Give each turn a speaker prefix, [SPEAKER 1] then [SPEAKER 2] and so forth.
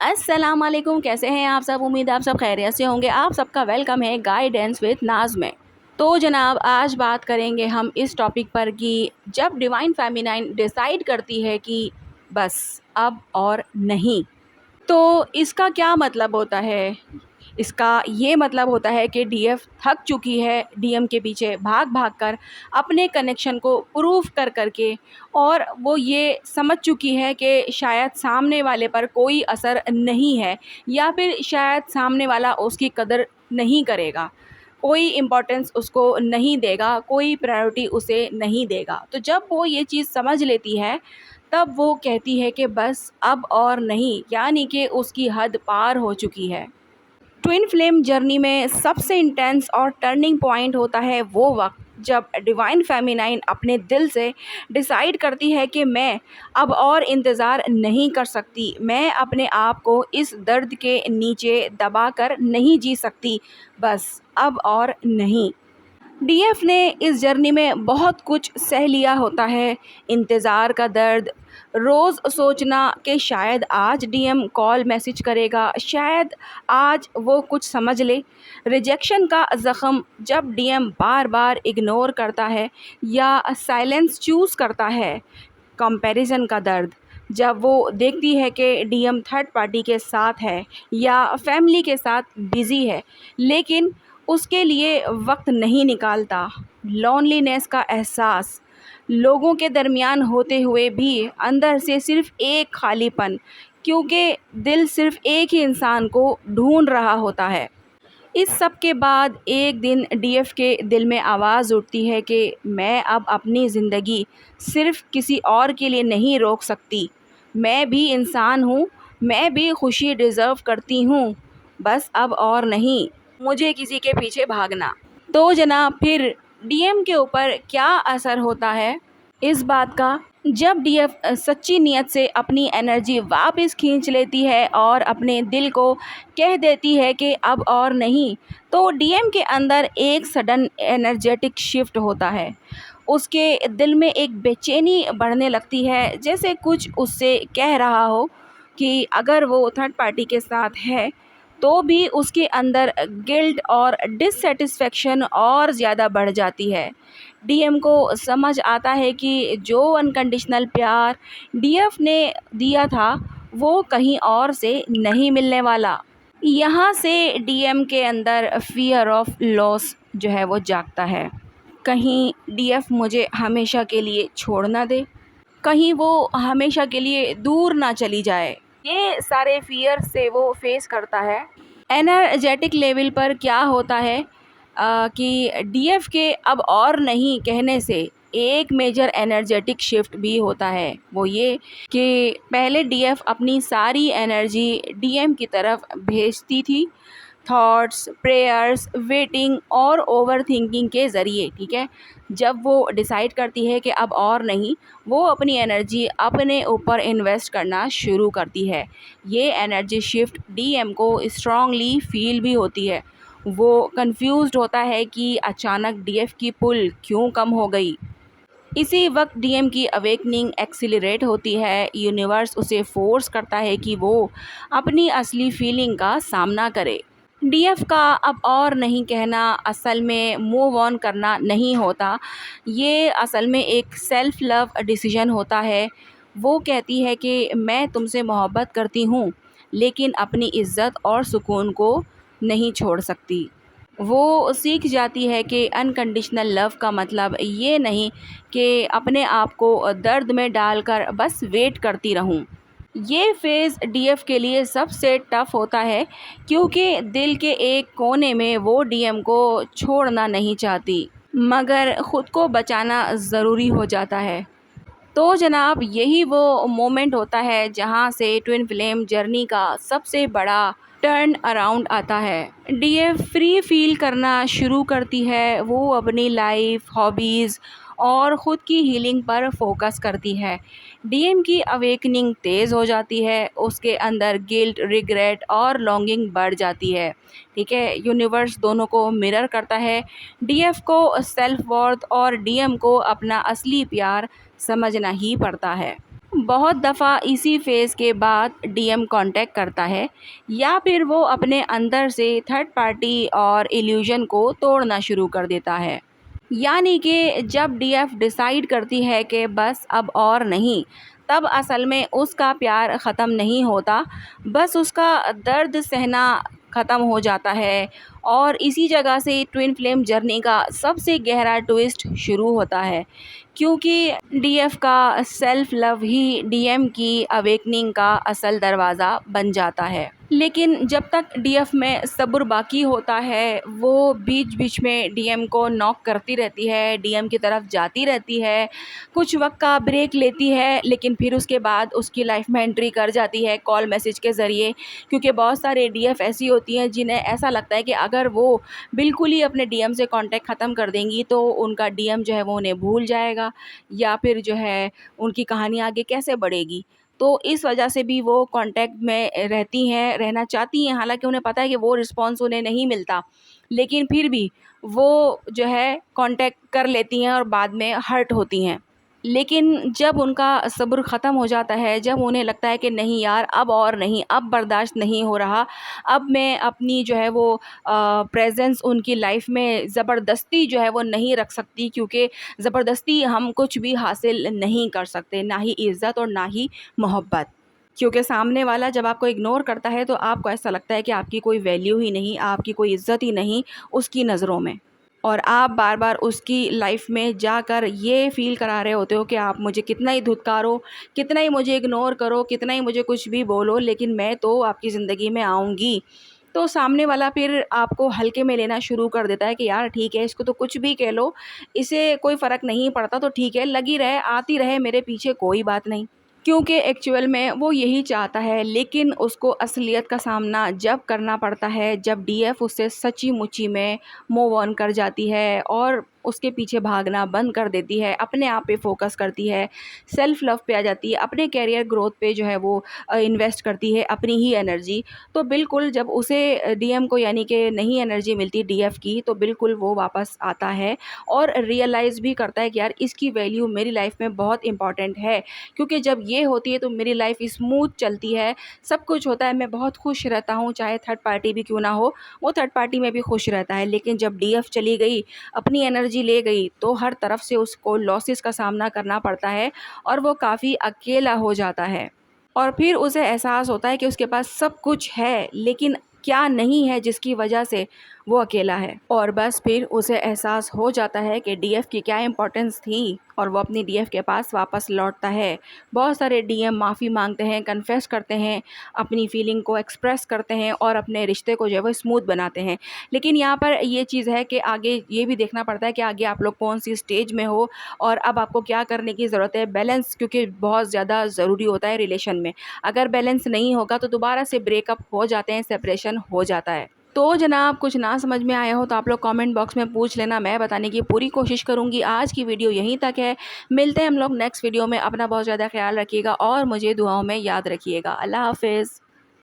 [SPEAKER 1] अस्सलाम वालेकुम, कैसे हैं आप सब। उम्मीद है आप सब खैरियत से होंगे। आप सबका वेलकम है गाइडेंस विद नाज में। तो जनाब, आज बात करेंगे हम इस टॉपिक पर कि जब डिवाइन फेमिनाइन डिसाइड करती है कि बस अब और नहीं, तो इसका क्या मतलब होता है। इसका ये मतलब होता है कि डीएफ थक चुकी है डीएम के पीछे भाग भाग कर, अपने कनेक्शन को प्रूफ कर करके, और वो ये समझ चुकी है कि शायद सामने वाले पर कोई असर नहीं है, या फिर शायद सामने वाला उसकी कदर नहीं करेगा, कोई इम्पोर्टेंस उसको नहीं देगा, कोई प्रायोरिटी उसे नहीं देगा। तो जब वो ये चीज़ समझ लेती है, तब वो कहती है कि बस अब और नहीं, यानी कि उसकी हद पार हो चुकी है। ट्विन फ्लेम जर्नी में सबसे इंटेंस और टर्निंग पॉइंट होता है वो वक्त जब डिवाइन फेमिनाइन अपने दिल से डिसाइड करती है कि मैं अब और इंतज़ार नहीं कर सकती, मैं अपने आप को इस दर्द के नीचे दबाकर नहीं जी सकती, बस अब और नहीं। डीएफ ने इस जर्नी में बहुत कुछ सह लिया होता है। इंतज़ार का दर्द, रोज़ सोचना कि शायद आज डीएम कॉल मैसेज करेगा, शायद आज वो कुछ समझ ले। रिजेक्शन का ज़ख़म, जब डीएम बार बार इग्नोर करता है या साइलेंस चूज़ करता है। कंपैरिजन का दर्द, जब वो देखती है कि डीएम थर्ड पार्टी के साथ है या फैमिली के साथ बिज़ी है, लेकिन उसके लिए वक्त नहीं निकालता। लॉनलीनेस का एहसास, लोगों के दरमियान होते हुए भी अंदर से सिर्फ़ एक खालीपन, क्योंकि दिल सिर्फ़ एक ही इंसान को ढूंढ रहा होता है। इस सब के बाद एक दिन डीएफ के दिल में आवाज़ उठती है कि मैं अब अपनी ज़िंदगी सिर्फ़ किसी और के लिए नहीं रोक सकती। मैं भी इंसान हूँ, मैं भी खुशी डिज़र्व करती हूँ, बस अब और नहीं मुझे किसी के पीछे भागना। तो जनाब, फिर डीएम के ऊपर क्या असर होता है इस बात का। जब डीएफ सच्ची नीयत से अपनी एनर्जी वापस खींच लेती है और अपने दिल को कह देती है कि अब और नहीं, तो डीएम के अंदर एक सडन एनर्जेटिक शिफ्ट होता है। उसके दिल में एक बेचैनी बढ़ने लगती है, जैसे कुछ उससे कह रहा हो कि अगर वो थर्ड पार्टी के साथ है तो भी उसके अंदर गिल्ट और डिससेटिस्फेक्शन और ज़्यादा बढ़ जाती है। डीएम को समझ आता है कि जो अनकंडीशनल प्यार डीएफ ने दिया था, वो कहीं और से नहीं मिलने वाला। यहाँ से डीएम के अंदर फियर ऑफ लॉस जो है वो जागता है। कहीं डीएफ मुझे हमेशा के लिए छोड़ ना दे, कहीं वो हमेशा के लिए दूर ना चली जाए। ये सारे फियर से वो फेस करता है। एनर्जेटिक लेवल पर क्या होता है कि डीएफ के अब और नहीं कहने से एक मेजर एनर्जेटिक शिफ्ट भी होता है। वो ये कि पहले डीएफ अपनी सारी एनर्जी डीएम की तरफ भेजती थी, थॉट्स, प्रेयर्स, वेटिंग और ओवरथिंकिंग के ज़रिए, ठीक है। जब वो डिसाइड करती है कि अब और नहीं, वो अपनी एनर्जी अपने ऊपर इन्वेस्ट करना शुरू करती है। ये एनर्जी शिफ्ट डीएम को स्ट्रांगली फील भी होती है। वो कंफ्यूज्ड होता है कि अचानक डीएफ की पुल क्यों कम हो गई। इसी वक्त डीएम की अवेकनिंग एक्सिलरेट होती है। यूनिवर्स उसे फोर्स करता है कि वो अपनी असली फीलिंग का सामना करे। डीएफ का अब और नहीं कहना असल में मूव ऑन करना नहीं होता, ये असल में एक सेल्फ लव डिसीजन होता है। वो कहती है कि मैं तुमसे मोहब्बत करती हूँ, लेकिन अपनी इज़्ज़त और सुकून को नहीं छोड़ सकती। वो सीख जाती है कि अनकंडीशनल लव का मतलब ये नहीं कि अपने आप को दर्द में डालकर बस वेट करती रहूं। ये फेज़ डीएफ के लिए सबसे टफ़ होता है, क्योंकि दिल के एक कोने में वो डीएम को छोड़ना नहीं चाहती, मगर ख़ुद को बचाना ज़रूरी हो जाता है। तो जनाब, यही वो मोमेंट होता है जहाँ से ट्विन फ्लेम जर्नी का सबसे बड़ा टर्न अराउंड आता है। डीएफ फ्री फील करना शुरू करती है। वो अपनी लाइफ, हॉबीज़ और ख़ुद की हीलिंग पर फोकस करती है। डीएम की अवेकनिंग तेज़ हो जाती है। उसके अंदर गिल्ट, रिग्रेट और लॉन्गिंग बढ़ जाती है, ठीक है। यूनिवर्स दोनों को मिरर करता है। डीएफ को सेल्फ वर्थ और डीएम को अपना असली प्यार समझना ही पड़ता है। बहुत दफ़ा इसी फेज़ के बाद डीएम कांटेक्ट करता है या फिर वो अपने अंदर से थर्ड पार्टी और इल्यूज़न को तोड़ना शुरू कर देता है। यानी कि जब डीएफ डिसाइड करती है कि बस अब और नहीं, तब असल में उसका प्यार ख़त्म नहीं होता, बस उसका दर्द सहना ख़त्म हो जाता है। और इसी जगह से ट्विन फ्लेम जर्नी का सबसे गहरा ट्विस्ट शुरू होता है, क्योंकि डीएफ का सेल्फ लव ही डीएम की अवेकनिंग का असल दरवाज़ा बन जाता है। लेकिन जब तक डीएफ में सब्र बाकी होता है, वो बीच-बीच में डीएम को नॉक करती रहती है, डीएम की तरफ जाती रहती है, कुछ वक़्त का ब्रेक लेती है, लेकिन फिर उसके बाद उसकी लाइफ़ में एंट्री कर जाती है कॉल मैसेज के ज़रिए। क्योंकि बहुत सारे डीएफ ऐसी होती हैं जिन्हें ऐसा लगता है कि अगर वो बिल्कुल ही अपने डीएम से कॉन्टैक्ट ख़त्म कर देंगी तो उनका डीएम जो है वो उन्हें भूल जाएगा, या फिर जो है उनकी कहानी आगे कैसे बढ़ेगी। तो इस वजह से भी वो कांटेक्ट में रहती हैं, रहना चाहती हैं, हालाँकि उन्हें पता है कि वो रिस्पॉन्स उन्हें नहीं मिलता, लेकिन फिर भी वो जो है कांटेक्ट कर लेती हैं और बाद में हर्ट होती हैं। लेकिन जब उनका सब्र ख़त्म हो जाता है, जब उन्हें लगता है कि नहीं यार अब और नहीं, अब बर्दाश्त नहीं हो रहा, अब मैं अपनी जो है वो प्रेज़ेंस उनकी लाइफ़ में ज़बरदस्ती जो है वो नहीं रख सकती, क्योंकि ज़बरदस्ती हम कुछ भी हासिल नहीं कर सकते, ना ही इज़्ज़त और ना ही मोहब्बत। क्योंकि सामने वाला जब आपको इग्नोर करता है तो आपको ऐसा लगता है कि आपकी कोई वैल्यू ही नहीं, आपकी कोई इज़्ज़त ही नहीं उसकी नज़रों में। और आप बार-बार उसकी लाइफ़ में जाकर ये फ़ील करा रहे होते हो कि आप मुझे कितना ही धुतकारो, कितना ही मुझे इग्नोर करो, कितना ही मुझे कुछ भी बोलो, लेकिन मैं तो आपकी ज़िंदगी में आऊँगी। तो सामने वाला फिर आपको हल्के में लेना शुरू कर देता है कि यार ठीक है, इसको तो कुछ भी कह लो, इसे कोई फ़र्क नहीं पड़ता, तो ठीक है, लगी रहे, आती रहे मेरे पीछे, कोई बात नहीं। क्योंकि एक्चुअल में वो यही चाहता है, लेकिन उसको असलियत का सामना जब करना पड़ता है, जब डीएफ उससे सच्ची-मुच्ची में मूव ऑन कर जाती है और उसके पीछे भागना बंद कर देती है, अपने आप पे फ़ोकस करती है, सेल्फ लव पे आ जाती है, अपने करियर ग्रोथ पे जो है वो इन्वेस्ट करती है अपनी ही एनर्जी। तो बिल्कुल जब उसे डीएम को यानी कि नहीं एनर्जी मिलती डीएफ की, तो बिल्कुल वो वापस आता है और रियलाइज़ भी करता है कि यार इसकी वैल्यू मेरी लाइफ़ में बहुत इम्पॉर्टेंट है। क्योंकि जब ये होती है तो मेरी लाइफ़ स्मूथ चलती है, सब कुछ होता है, मैं बहुत खुश रहता हूँ, चाहे थर्ड पार्टी भी क्यों ना हो, वो थर्ड पार्टी में भी खुश रहता है। लेकिन जब डीएफ चली गई, अपनी एनर्जी ले गई, तो हर तरफ से उसको लॉसेस का सामना करना पड़ता है और वो काफ़ी अकेला हो जाता है। और फिर उसे एहसास होता है कि उसके पास सब कुछ है, लेकिन क्या नहीं है जिसकी वजह से वो अकेला है। और बस फिर उसे एहसास हो जाता है कि डीएफ की क्या इम्पोर्टेंस थी, और वो अपनी डीएफ के पास वापस लौटता है। बहुत सारे डीएम माफ़ी मांगते हैं, कन्फेस करते हैं, अपनी फीलिंग को एक्सप्रेस करते हैं और अपने रिश्ते को जो है वो स्मूथ बनाते हैं। लेकिन यहाँ पर ये चीज़ है कि आगे ये भी देखना पड़ता है कि आगे आप लोग कौन-सी स्टेज में हो और अब आपको क्या करने की ज़रूरत है। बैलेंस क्योंकि बहुत ज़्यादा ज़रूरी होता है रिलेशन में। अगर बैलेंस नहीं होगा तो दोबारा से ब्रेकअप हो जाते हैं, सेपरेशन हो जाता है। तो जनाब कुछ ना समझ में आया हो तो आप लोग कमेंट बॉक्स में पूछ लेना, मैं बताने की पूरी कोशिश करूँगी। आज की वीडियो यहीं तक है। मिलते हैं हम लोग नेक्स्ट वीडियो में। अपना बहुत ज़्यादा ख़्याल रखिएगा और मुझे दुआओं में याद रखिएगा। अल्लाह हाफ़िज़।